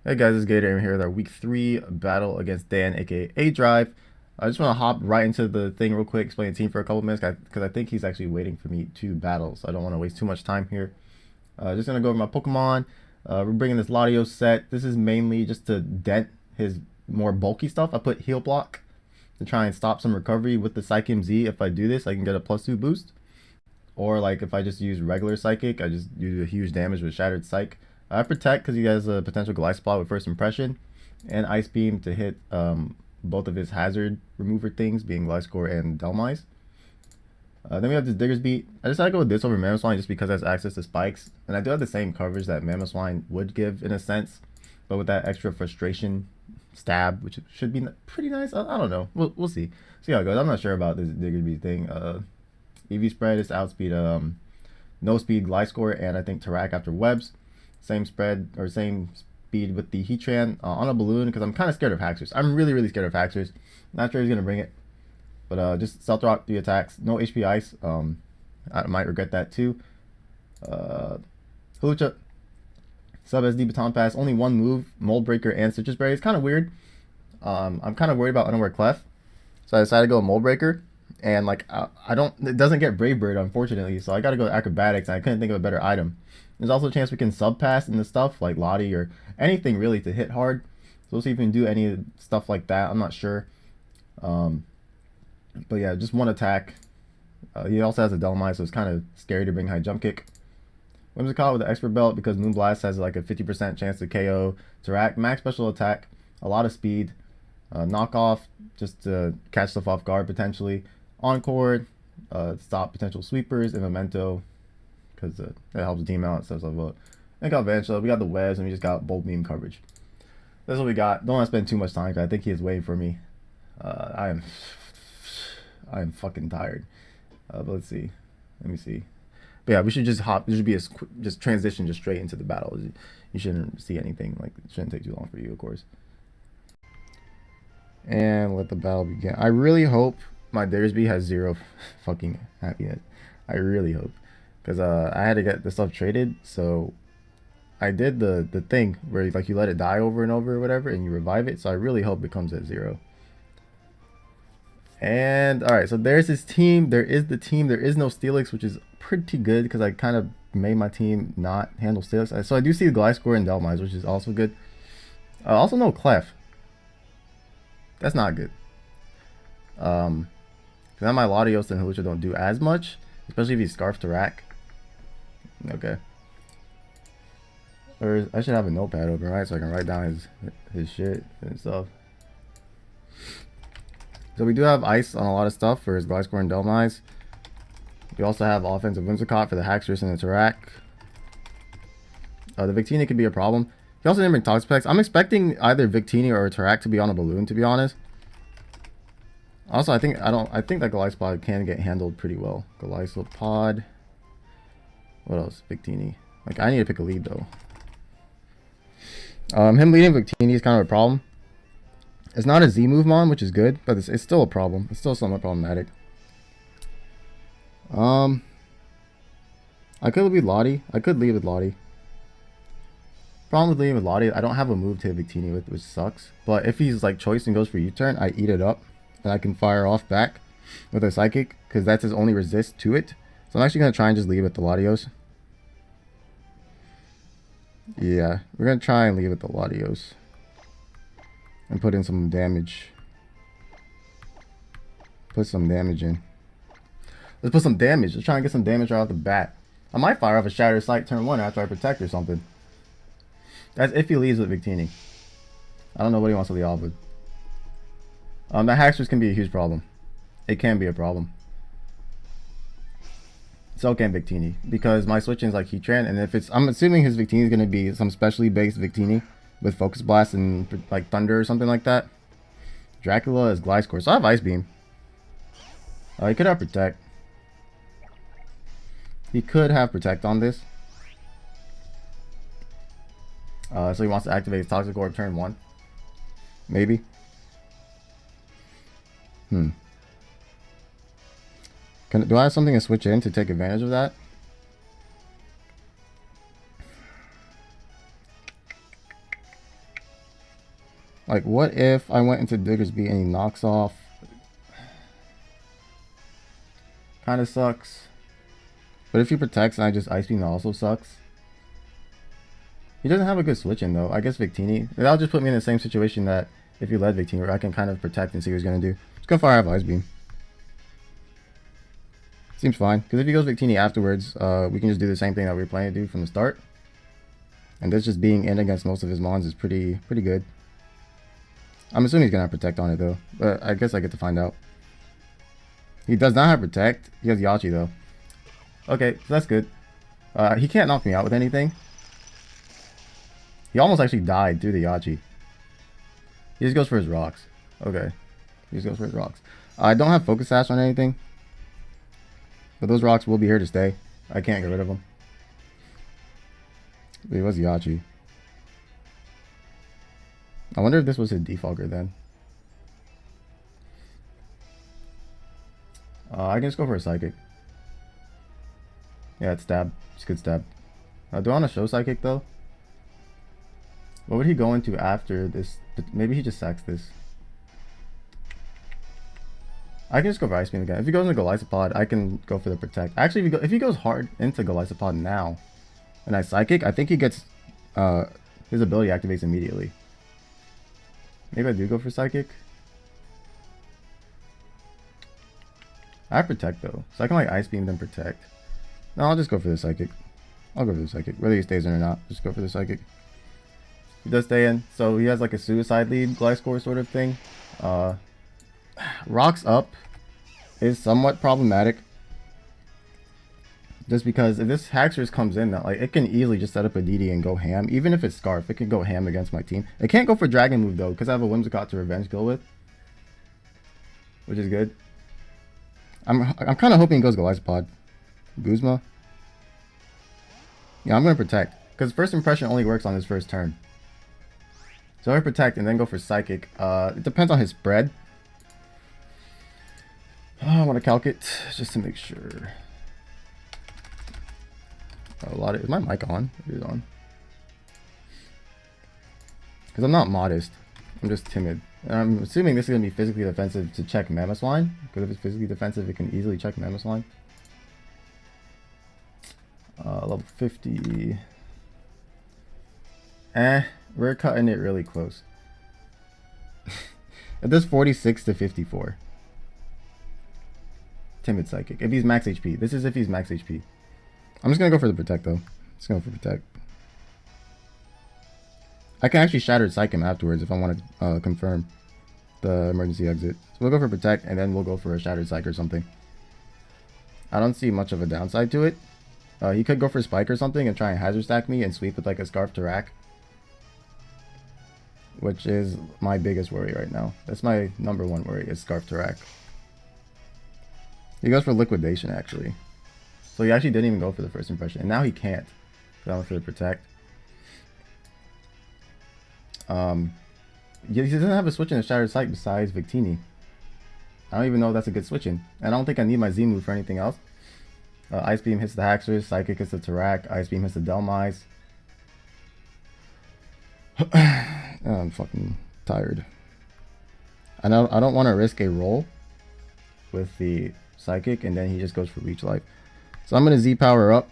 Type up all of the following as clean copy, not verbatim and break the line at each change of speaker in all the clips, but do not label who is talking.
Hey guys, it's Gator here with our week 3 battle against Dan, aka A-Drive. I just want to hop right into the thing real quick, explain the team for a couple minutes, because I think he's actually waiting for me to battle, so I don't want to waste too much time here. Just going to go over my Pokemon. We're bringing this Latios set. This is mainly just to dent his more bulky stuff. I put Heal Block to try and stop some recovery with the Psychic Z. If I do this, I can get a +2 boost. Or like if I just use regular Psychic, I just do a huge damage with Shattered Psych. I Protect because he has a potential Glide Spot with First Impression, and Ice Beam to hit both of his hazard remover things, being Gliscor and Delmise. Then we have this Digger's Beat. I decided to go with this over Mamoswine just because it has access to spikes, and I do have the same coverage that Mamoswine would give in a sense, but with that extra frustration stab, which should be pretty nice. I don't know. We'll see. See how it goes. I'm not sure about this Digger's Beat thing. EV spread is outspeed no speed Gliscor and I think Tarak after webs. Same spread or same speed with the Heatran on a balloon because I'm kind of scared of Haxorus. I'm really scared of Haxorus. Not sure he's gonna bring it, but just Stealth Rock 3 attacks, no HP Ice. I might regret that too. Hulucha sub SD Baton Pass, only one move, Mold Breaker and Citrus Berry. It's kind of weird. I'm kind of worried about Unaware Clef, so I decided to go Mold Breaker. And like I don't, it doesn't get Brave Bird unfortunately, so I gotta go Acrobatics, and I couldn't think of a better item. There's also a chance we can sub pass into stuff like Lottie or anything really to hit hard. So we'll see if we can do any stuff like that. I'm not sure. But yeah, just one attack. He also has a Delmise, so it's kind of scary to bring high jump kick. Whimsicott with the Expert Belt because Moonblast has like a 50% chance to KO Tarak. Max special attack, a lot of speed. Knockoff just to catch stuff off guard potentially. Encore, stop potential sweepers, and Memento because that helps the team out. Stuff like that. And got Vanchel. We got the webs, and we just got Bolt Beam coverage. That's what we got. Don't want to spend too much time because I think he is waiting for me. I am fucking tired. But let's see. Let me see. But yeah, we should just hop. This should be just transition just straight into the battle. You shouldn't see anything. Like it shouldn't take too long for you, of course. And let the battle begin. I really hope my Diggersby has 0 fucking happiness. I really hope. Because I had to get the stuff traded, so I did the thing where like you let it die over and over or whatever, and you revive it, so I really hope it comes at 0. And alright, so there's his team. There is the team. There is no Steelix, which is pretty good because I kind of made my team not handle Steelix. So I do see the Gliscor and Delmise, which is also good. Also no Clef. That's not good. Because now my Latios and Hulucha don't do as much, especially if he Scarf Tarak. Okay. Or I should have a notepad open, right, so I can write down his shit and stuff. So we do have ice on a lot of stuff for his Gliscor and Delmise. We also have offensive Whimsicott for the Haxorus and the Tarak. The Victini could be a problem. He also didn't bring Toxapex. I'm expecting either Victini or Tarak to be on a balloon, to be honest. Also, I think that Gliscor can get handled pretty well. Gliscor. What else? Victini. Like I need to pick a lead though. Him leading Victini is kind of a problem. It's not a Z move mon, which is good, but it's still a problem. It's still somewhat problematic. I could lead Lottie. I could lead with Lottie. Problem with leading with Lottie, I don't have a move to hit Victini with, which sucks. But if he's like choice and goes for U-turn, I eat it up. And I can fire off back with a Psychic, because that's his only resist to it. So I'm actually going to try and just leave with the Latios. Yeah, we're going to try and leave with the Latios. And put in some damage. Put some damage in. Let's put some damage. Let's try and get some damage right off the bat. I might fire off a Shattered Sight turn 1 after I Protect or something. That's if he leaves with Victini. I don't know what he wants to lead off with. The Haxorus can be a huge problem. It can be a problem. So can Victini, because my switching is like Heatran, and if it's, I'm assuming his Victini is going to be some specially based Victini with Focus Blast and like Thunder or something like that. Dracula is Gliscor, so I have Ice Beam. He could have Protect. He could have Protect on this. So he wants to activate his Toxic Orb turn 1. Maybe. Do I have something to switch in to take advantage of that? Like, what if I went into Diggersby and he knocks off? Kind of sucks. But if he protects and I just Ice Beam, that also sucks. He doesn't have a good switch in though. I guess Victini. That'll just put me in the same situation that if he led Victini, where I can kind of protect and see what he's going to do. Just gonna fire off Ice Beam. Seems fine. Because if he goes Victini afterwards, we can just do the same thing that we were planning to do from the start. And this just being in against most of his mons is pretty good. I'm assuming he's going to have Protect on it though. But I guess I get to find out. He does not have Protect. He has Yachi though. Okay, so that's good. He can't knock me out with anything. He almost actually died through the Yachi. He just goes for his rocks. Okay. He just goes for his rocks. I don't have Focus Sash on anything. But those rocks will be here to stay. I can't get rid of them. But he was Yachi. I wonder if this was his defogger then. I can just go for a Psychic. Yeah, it's Stab. It's good Stab. Do I want to show Psychic though? What would he go into after this? Maybe he just sacks this. I can just go for Ice Beam again. If he goes into Golisopod, I can go for the Protect. Actually, if he goes hard into Golisopod now, and I Psychic, I think he gets his ability activates immediately. Maybe I do go for Psychic. I have Protect though, so I can like Ice Beam then Protect. No, I'll just go for the Psychic. I'll go for the Psychic, whether he stays in or not. Just go for the Psychic. He does stay in, so he has like a suicide lead Gliscor sort of thing. Rocks up is somewhat problematic. Just because if this Haxorus comes in, like it can easily just set up a DD and go ham. Even if it's Scarf, it can go ham against my team. It can't go for Dragon move though, because I have a Whimsicott to revenge kill with. Which is good. I'm kind of hoping he goes Golisopod. Guzma. Yeah, I'm going to Protect. Because First Impression only works on his first turn. So I Protect and then go for Psychic. It depends on his spread. I want to calc it just to make sure. Is my mic on? It is on. Because I'm not modest. I'm just timid. And I'm assuming this is going to be physically defensive to check Mamoswine. Because if it's physically defensive, it can easily check Mamoswine. Level 50. We're cutting it really close. It does 46 to 54. Timid Psychic. If he's max HP. This is if he's max HP. I'm just going to go for the Protect though. Just going for Protect. I can actually Shattered Psych him afterwards if I want to confirm the emergency exit. So we'll go for Protect and then we'll go for a Shattered Psych or something. I don't see much of a downside to it. He could go for Spike or something and try and hazard stack me and sweep with like a Scarf to rack. Which is my biggest worry right now. That's my #1 worry is Scarf to rack. He goes for Liquidation actually. So he actually didn't even go for the First Impression. And now he can't. So I went for the Protect. He doesn't have a switch in the Shattered Sight besides Victini. I don't even know if that's a good switch in. And I don't think I need my Z move for anything else. Ice Beam hits the Haxorus, Psychic hits the Tarak, Ice Beam hits the Delmise. I'm fucking tired. I don't want to risk a roll with the Psychic and then he just goes for Leech Life. So I'm going to Z power up.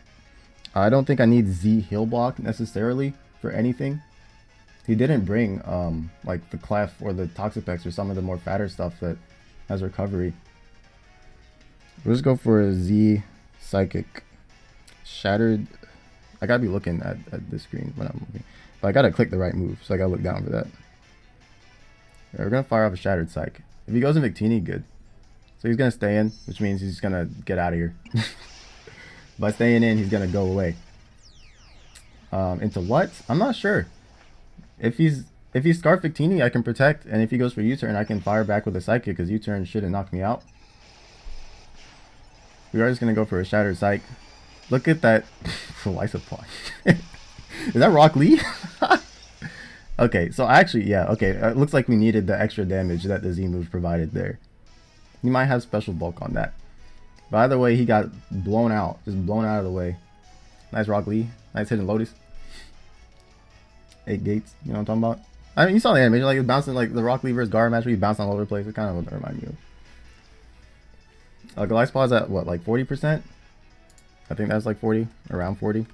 I don't think I need Z heal block necessarily for anything. He didn't bring like the Clef or the Toxapex or some of the more fatter stuff that has recovery. We'll just go for a Z Psychic. Shattered. I gotta be looking at this screen when I'm looking. But I gotta click the right move, so I gotta look down for that. Right, we're gonna fire off a Shattered Psych. If he goes in Victini, good. So he's gonna stay in, which means he's gonna get out of here. By staying in, he's gonna go away. Into what? I'm not sure. If he's Scarf Victini, I can Protect, and if he goes for U-turn, I can fire back with a Psychic, because U-turn shouldn't knock me out. We are just gonna go for a Shattered Psych. Look at that Golisopod. Is that Rock Lee? Okay, so actually, yeah, okay. It looks like we needed the extra damage that the Z move provided there. He might have special bulk on that. But either way, he got blown out. Just blown out of the way. Nice Rock Lee. Nice Hidden Lotus. 8 gates. You know what I'm talking about? I mean, you saw the animation, like, it was bouncing, like, the Rock Lee versus Gar match where he bounced all over the place. It kind of what that reminded me of. Goliath Spaw's at, what, like 40%? I think that's like 40, around 40.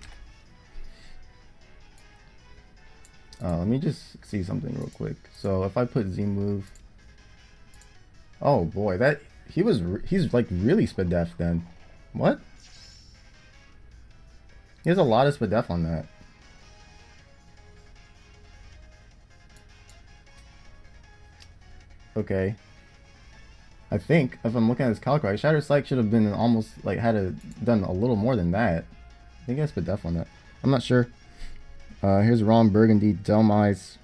Let me just see something real quick. So if I put Z move, oh boy, that he's like really sped def then. What? He has a lot of sped def on that. Okay. I think if I'm looking at his calc right, Shatter Psych should have been almost like done a little more than that. I think he has sped def on that. I'm not sure. Here's Ron Burgundy, Delmise.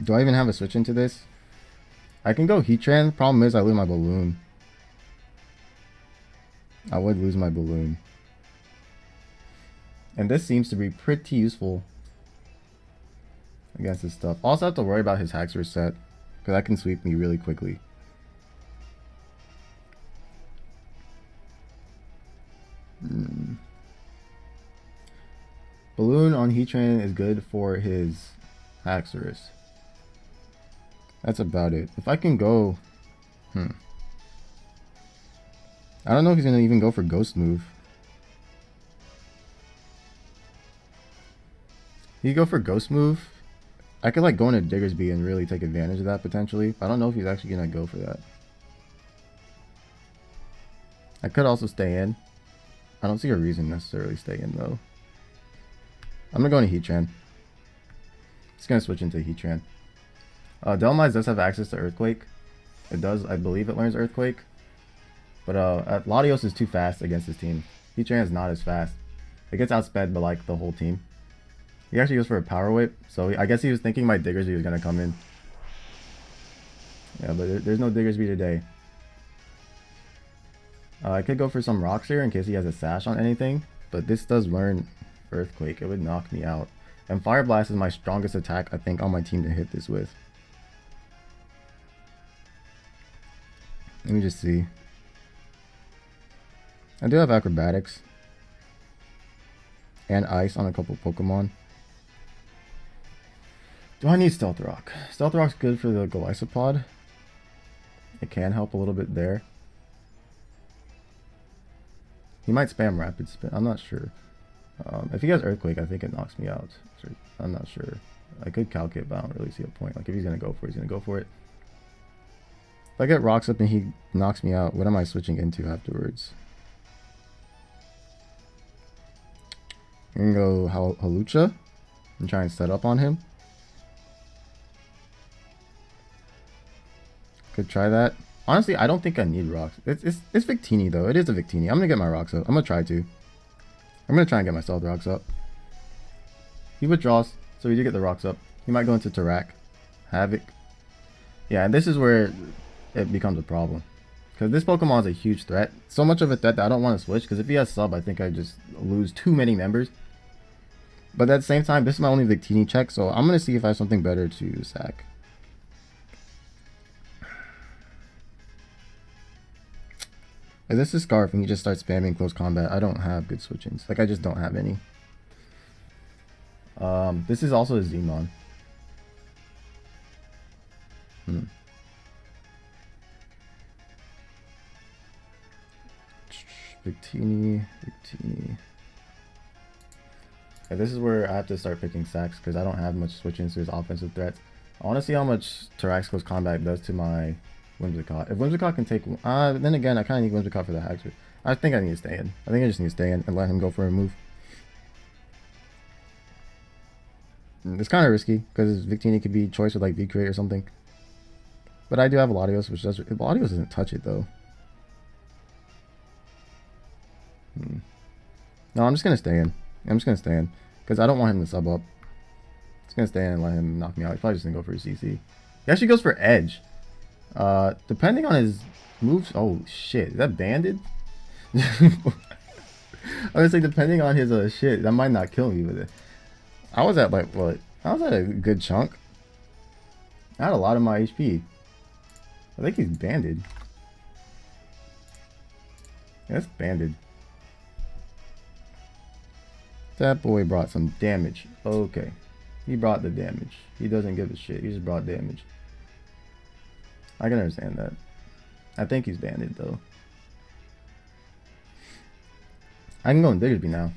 Do I even have a switch into this? I can go Heatran. Problem is I lose my balloon. I would lose my balloon. And this seems to be pretty useful against this stuff. Also have to worry about his Haxorus set, because that can sweep me really quickly. Balloon on Heatran is good for his Haxorus. That's about it. If I can go... I don't know if he's going to even go for Ghost Move. He go for Ghost Move. I could like go into Diggersby and really take advantage of that potentially. But I don't know if he's actually going to go for that. I could also stay in. I don't see a reason necessarily stay in though. I'm going to go into Heatran. Just going to switch into Heatran. Delmise does have access to Earthquake. It does, I believe it learns Earthquake. But Latios is too fast against his team. Heatran is not as fast. It gets outsped by like the whole team. He actually goes for a Power Whip. So I guess he was thinking my Diggersby was going to come in. Yeah, but there's no Diggersby today. I could go for some rocks here in case he has a sash on anything. But this does learn Earthquake. It would knock me out. And Fire Blast is my strongest attack, I think, on my team to hit this with. Let me just see. I do have Acrobatics. And Ice on a couple Pokemon. Do I need Stealth Rock? Stealth Rock's good for the Golisopod. It can help a little bit there. He might spam Rapid Spin. I'm not sure. If he has Earthquake, I think it knocks me out. I'm not sure. I could calc it, but I don't really see a point. Like, if he's going to go for it, he's going to go for it. If I get Rocks up and he knocks me out, what am I switching into afterwards? I'm going to go Halucha and try and set up on him. Could try that. Honestly, I don't think I need rocks. It's Victini though. It is a Victini. I'm gonna get my rocks up. I'm gonna try to. I'm gonna try and get my Stealth Rocks up. He withdraws, so we do get the rocks up. He might go into Tarak. Havoc. Yeah, and this is where it becomes a problem. Because this Pokemon is a huge threat. So much of a threat that I don't want to switch. Because if he has sub, I think I just lose too many members. But at the same time, this is my only Victini check. So I'm gonna see if I have something better to sack. If this is Scarf and he just starts spamming close combat, I don't have good switchings. Like, I just don't have any. This is also a Zmon. Victini. Yeah, this is where I have to start picking sacks because I don't have much switchings to his offensive threats. I want to see how much Tarax close combat does to my Whimsicott. If Whimsicott can take... then again, I kind of need Whimsicott for the Haxorus. I think I need to stay in. I think I just need to stay in and let him go for a move. It's kind of risky because Victini could be choice with like V-Create or something. But I do have Latios, which does... Latios doesn't touch it though. No, I'm just going to stay in. I'm just going to stay in because I don't want him to sub up. Just going to stay in and let him knock me out. He's probably just going to go for a CC. He actually goes for Edge. Depending on his moves... Oh, shit. Is that banded? I was like, depending on his shit, that might not kill me with it. I was at, like, what? I was at a good chunk. I had a lot of my HP. I think he's banded. Yeah, that's banded. That boy brought some damage. Okay. He brought the damage. He doesn't give a shit. He just brought damage. I can understand that. I think he's banded though. I can go in Diggersby now.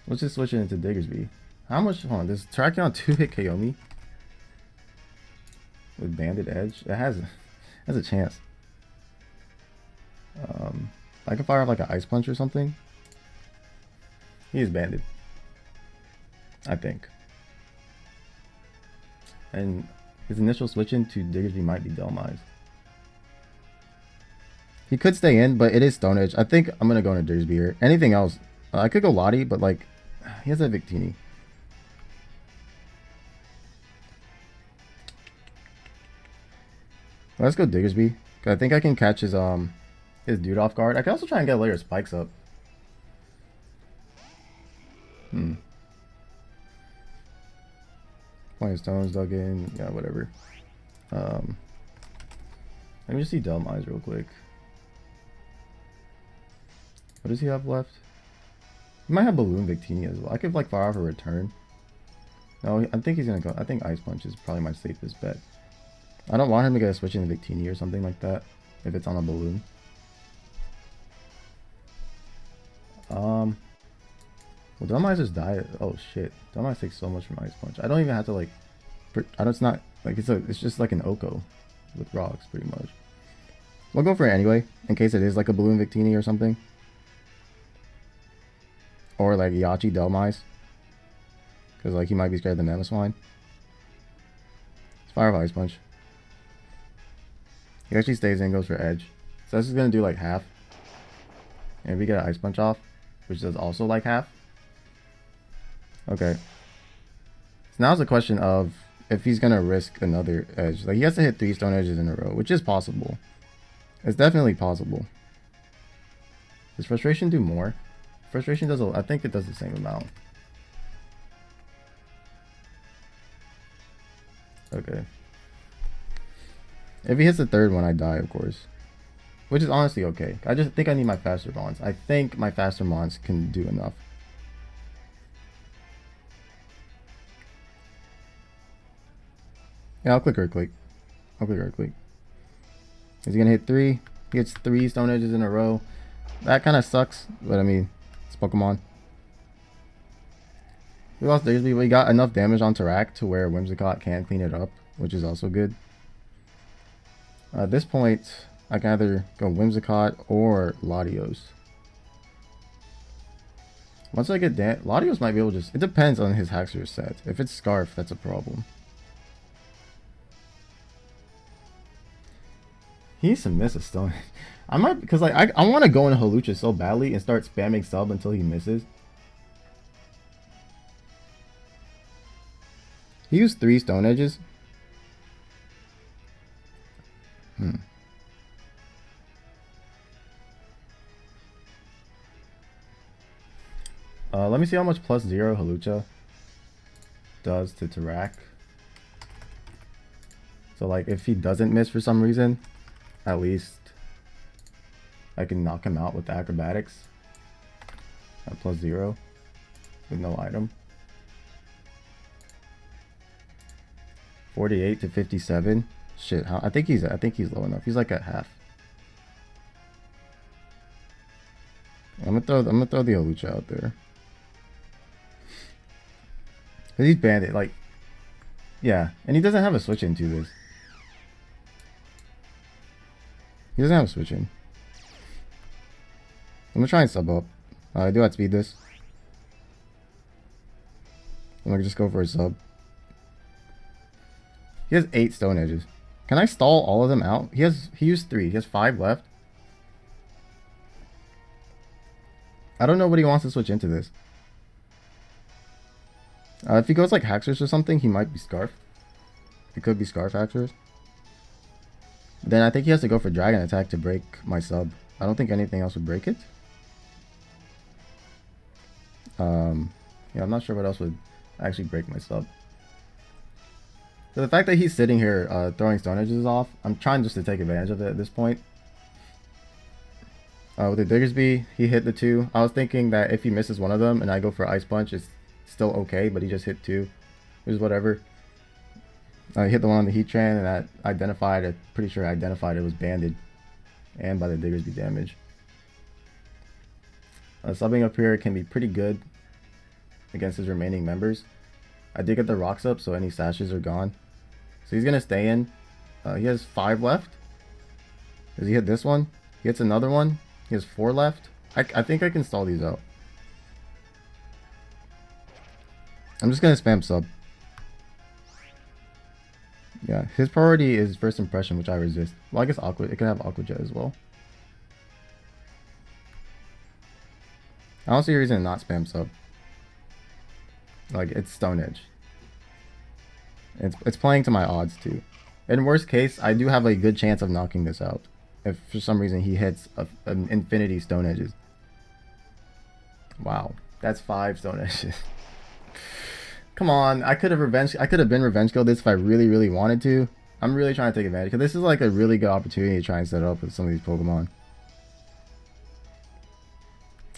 Let's just switch it into Diggersby. How much? Hold on. Does Terrakion on 2-hit KO me? With banded edge? It has a chance. I can fire off like an ice punch or something. He is banded. I think. And his initial switch into Diggersby might be Delmise. He could stay in, but it is Stone Edge. I think I'm going to go into Diggersby here. Anything else? I could go Lottie, but like, he has that Victini. Let's go Diggersby. I think I can catch his dude off guard. I can also try and get a layer of spikes up. Playing stones dug in. Yeah, whatever. Let me just see Delmise real quick. What does he have left? He might have Balloon Victini as well. I could like fire off a return. No, I think he's gonna go. I think Ice Punch is probably my safest bet. I don't want him to get a switch into Victini or something like that if it's on a balloon. Well, Delmise just died. Oh shit, Delmise takes so much from Ice Punch. I don't even have to like. It's not like it's just like an Oko with rocks pretty much. We'll go for it anyway in case it is like a balloon Victini or something, or like Yachi Delmise, because like he might be scared of the Mamoswine. Let's fire off Ice Punch. He actually stays in, goes for edge. So this is gonna do like half. And if we get an Ice Punch off, which does also like half. Okay. So now it's a question of if he's gonna risk another edge. Like he has to hit 3 stone edges in a row, which is possible. It's definitely possible. Does frustration do more? Frustration does I think it does the same amount. Okay. If he hits the third one, I die, of course. Which is honestly okay. I just think I need my faster Mons. I think my faster Mons can do enough. Yeah, I'll click Earthquake. I'll click Earthquake. Is he gonna hit 3? He hits 3 stone edges in a row. That kind of sucks, but I mean, it's Pokemon. We lost Diggersby, but we got enough damage on Tarak to where Whimsicott can clean it up, which is also good. At this point, I can either go Whimsicott or Latios. Once I get Latios might be able to just... It depends on his Haxorus set. If it's Scarf, that's a problem. He needs to miss a stone. I might... Because like, I want to go into Hawlucha so badly and start spamming sub until he misses. He used 3 stone edges. Let me see how much +0 Hawlucha does to Tarak. So like if he doesn't miss for some reason, at least I can knock him out with the acrobatics at +0 with no item. 48 to 57. Shit, I think he's low enough. He's like at half. I'm gonna throw the Hawlucha out there. Cause he's banded, like, yeah, and he doesn't have a switch into this. He doesn't have a switch in. I'm gonna try and sub up. I do outspeed this. I'm gonna just go for a sub. He has 8 stone edges. Can I stall all of them out? He used 3. He has 5 left. I don't know what he wants to switch into this. If he goes like Haxorus or something, he might be Scarf. It could be Scarf Haxorus. Then I think he has to go for Dragon Attack to break my sub. I don't think anything else would break it. Yeah, I'm not sure what else would actually break my sub. So the fact that he's sitting here throwing stone edges off, I'm trying just to take advantage of it at this point. With the Diggersby, he hit the 2. I was thinking that if he misses one of them and I go for Ice Punch, it's still okay, but he just hit 2. It was whatever. I hit the one on the Heatran, and that identified, I'm pretty sure I identified it was banded. And by the Diggersby damage. Subbing up here can be pretty good against his remaining members. I did get the rocks up, so any sashes are gone. So he's going to stay in. He has 5 left. Does he hit this one? He hits another one. He has 4 left. I think I can stall these out. I'm just going to spam sub. Yeah, his priority is first impression, which I resist. Well, I guess Aqua, it can have Aqua Jet as well. I don't see a reason to not spam sub. Like, it's Stone Edge. It's playing to my odds too. In worst case, I do have a good chance of knocking this out. If for some reason he hits an infinity Stone Edges. Wow, that's 5 Stone Edges. Come on, I could have been revenge killed this if I really wanted to. I'm really trying to take advantage because this is like a really good opportunity to try and set up with some of these Pokemon.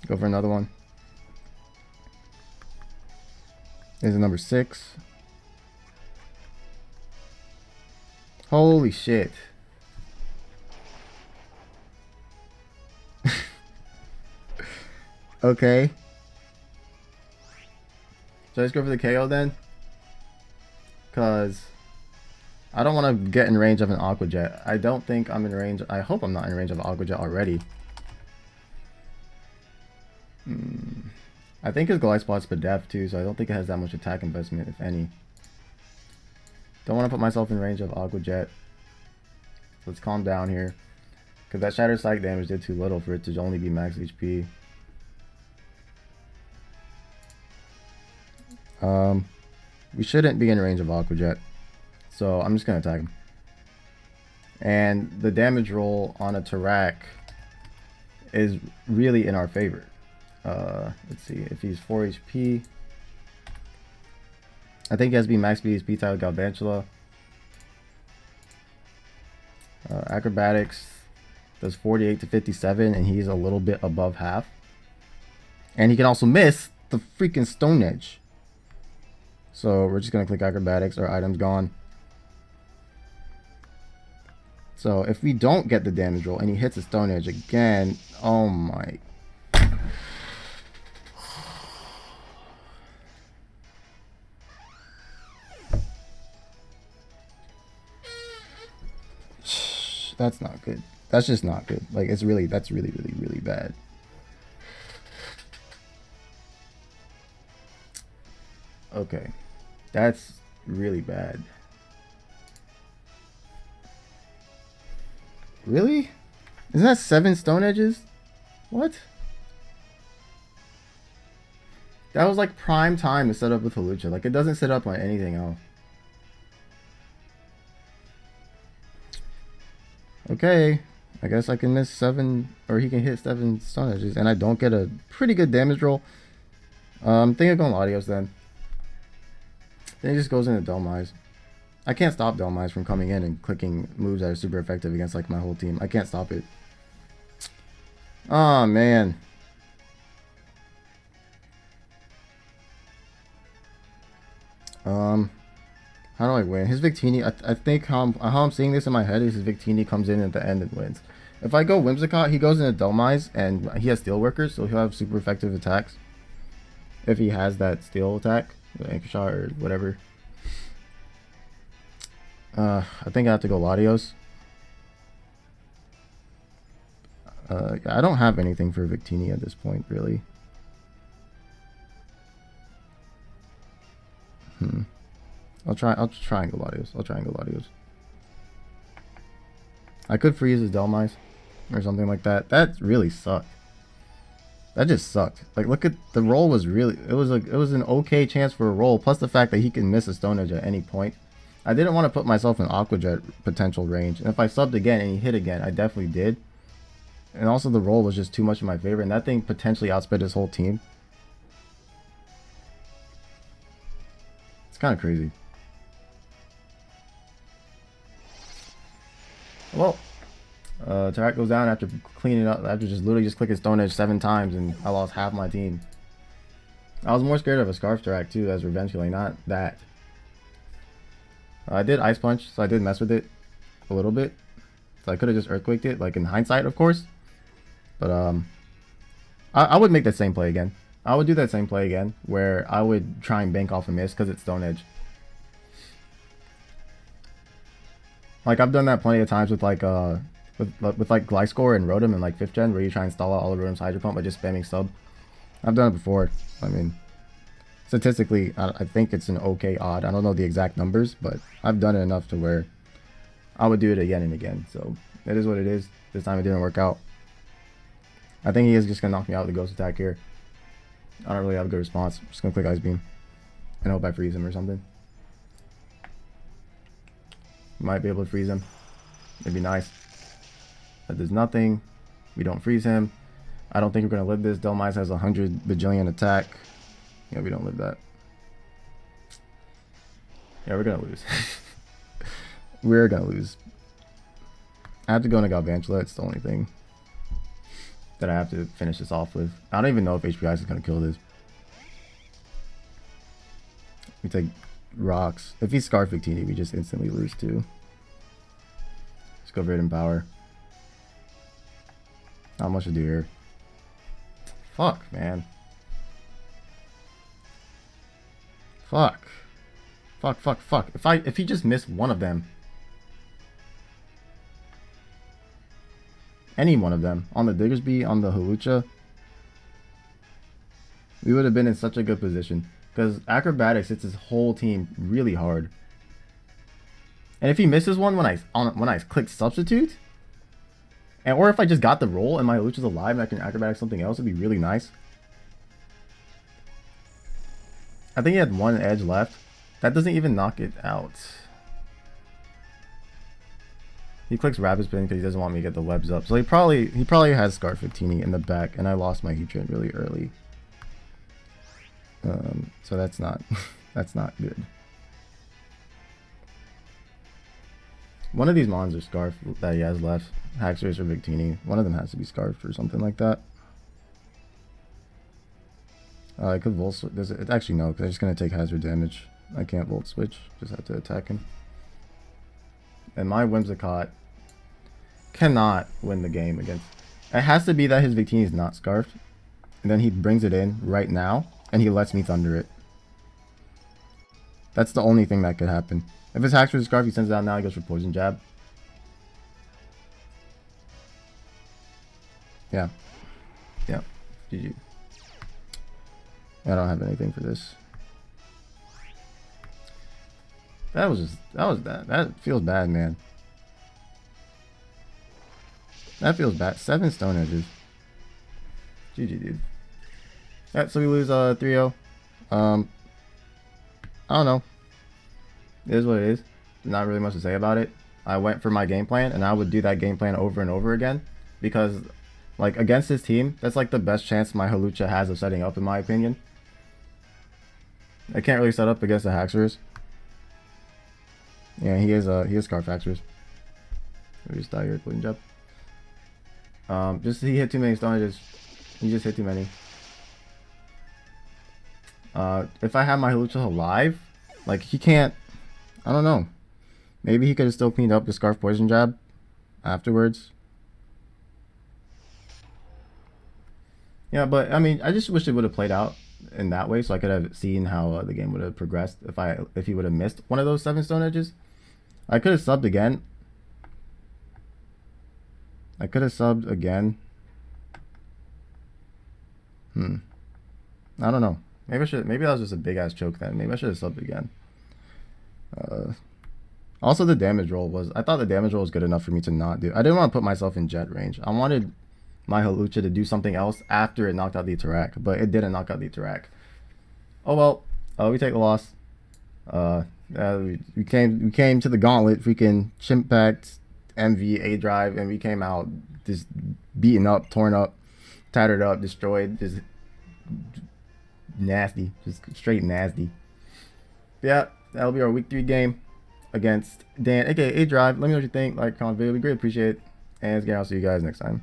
Go for another one. There's a number 6. Holy shit. Okay. Should I just go for the KO then? Because I don't want to get in range of an Aqua Jet. I don't think I'm in range. I hope I'm not in range of Aqua Jet already. I think his Glide Spot's Bedef too, so I don't think it has that much attack investment, if any. Don't want to put myself in range of Aqua Jet. So let's calm down here. Because that Shatter Psych damage did too little for it to only be max HP. We shouldn't be in range of Aqua Jet. So I'm just going to attack him. And the damage roll on a Tarak is really in our favor. Let's see, if he's 4 HP, I think he has to be max HP type with Galvantula. Acrobatics does 48 to 57, and he's a little bit above half. And he can also miss the freaking Stone Edge. So we're just gonna click Acrobatics. Our item's gone. So if we don't get the damage roll and he hits a Stone Edge again, oh my. That's not good. That's just not good. Like, it's really, that's really bad. Okay. That's really bad. Really? Isn't that 7 Stone Edges? What? That was like prime time to set up with Hawlucha. Like, it doesn't set up on anything else. Okay, I guess I can miss 7, or he can hit 7 Stone Edges, and I don't get a pretty good damage roll. I'm thinking of going Latios then. Then he just goes into Dhelmise. I can't stop Dhelmise from coming in and clicking moves that are super effective against like my whole team. I can't stop it. Oh man. How do I win? His Victini, I think how I'm seeing this in my head is his Victini comes in at the end and wins. If I go Whimsicott, he goes into Dhelmise and he has Steelworkers, so he'll have super effective attacks. If he has that Steel attack, Anchor Shot or whatever. I think I have to go Latios. I don't have anything for Victini at this point, really. I'll try and go Latios. I'll try and go Latios. I could freeze his Dhelmise or something like that. That really sucked. That just sucked. Like, look at the roll was really, it was an okay chance for a roll, plus the fact that he can miss a Stone Edge at any point. I didn't want to put myself in Aqua Jet potential range, and if I subbed again and he hit again, I definitely did. And also the roll was just too much in my favor, and that thing potentially outsped his whole team. It's kind of crazy. Well, Tarak goes down after cleaning up, after just literally just clicking Stone Edge 7 times, and I lost half my team. I was more scared of a Scarf Tarak too as revenge killing, not that. I did Ice Punch, so I did mess with it a little bit. So I could have just Earthquaked it, like in hindsight, of course. But I would make that same play again. I would do that same play again, where I would try and bank off a miss because it's Stone Edge. Like I've done that plenty of times with like with like Gliscor and Rotom and like 5th gen, where you try and stall out all of Rotom's Hydro Pump by just spamming sub. I've done it before. I mean, statistically, I think it's an okay odd. I don't know the exact numbers, but I've done it enough to where I would do it again and again. So it is what it is. This time it didn't work out. I think he is just gonna knock me out with the Ghost Attack here. I don't really have a good response. I'm just gonna click Ice Beam and hope I freeze him or something. Might be able to freeze him. It'd be nice. That does nothing. We don't freeze him. I don't think we're gonna live this. Delmise has 100 bajillion attack. Yeah, we don't live that. Yeah, we're gonna lose. We're gonna lose. I have to go into Galvantula. It's the only thing that I have to finish this off with. I don't even know if HP Ice is gonna kill this. We take Rocks. If he's Scarf Victini, we just instantly lose too. Let's go Verdant Power. Not much to do here. Fuck, man. Fuck. Fuck. If he just missed one of them. Any one of them. On the Diggersby, on the Hawlucha. We would have been in such a good position. Because Acrobatics hits his whole team really hard. And if he misses one when I click Substitute, or if I just got the roll and my Hawlucha's alive and I can Acrobatics something else, it'd be really nice. I think he had one edge left. That doesn't even knock it out. He clicks Rapid Spin because he doesn't want me to get the webs up. So he probably has Scarf Victini in the back, and I lost my Heatran really early. So that's not that's not good. One of these mons are Scarf that he has left. Haxorus or Victini. One of them has to be Scarfed or something like that. I could Volt Switch. Actually no, because I'm just going to take hazard damage. I can't Volt Switch. Just have to attack him. And my Whimsicott cannot win the game against... It has to be that his Victini is not Scarfed. And then he brings it in right now. And he lets me Thunder it. That's the only thing that could happen. If his Haxorus is Scarf, he sends it out now. He goes for Poison Jab. Yeah. Yeah. GG. I don't have anything for this. That feels bad, man. That feels bad. 7 Stone Edges. GG, dude. Alright, so we lose 3-0. I don't know. It is what it is. Not really much to say about it. I went for my game plan, and I would do that game plan over and over again. Because, like, against this team, that's like the best chance my Hawlucha has of setting up, in my opinion. I can't really set up against the Haxorus. Yeah, he is Scarf Haxorus. We just die here, Poison Jab. Just he hit too many Stone Edges. He just hit too many. If I had my Hawlucha alive, like he can't. I don't know. Maybe he could have still cleaned up the Scarf Poison Jab afterwards. Yeah, but I mean, I just wish it would have played out in that way, so I could have seen how the game would have progressed if he would have missed one of those 7 Stone Edges. I could have subbed again. I don't know. Maybe that was just a big ass choke then. Maybe I should have subbed again. Also the damage roll I thought the damage roll was good enough for me to not do. I didn't want to put myself in jet range. I wanted my Hawlucha to do something else after it knocked out the Tarak, but it didn't knock out the Tarak. Oh well, we take the loss. We came to the gauntlet, freaking Chimpact, MV, A Drive, and we came out just beaten up, torn up, tattered up, destroyed, just nasty, just straight nasty. Yeah, that'll be our week 3 game against Dan, aka A Drive. Let me know what you think. Like, comment, video, we greatly appreciate it. And again, I'll see you guys next time.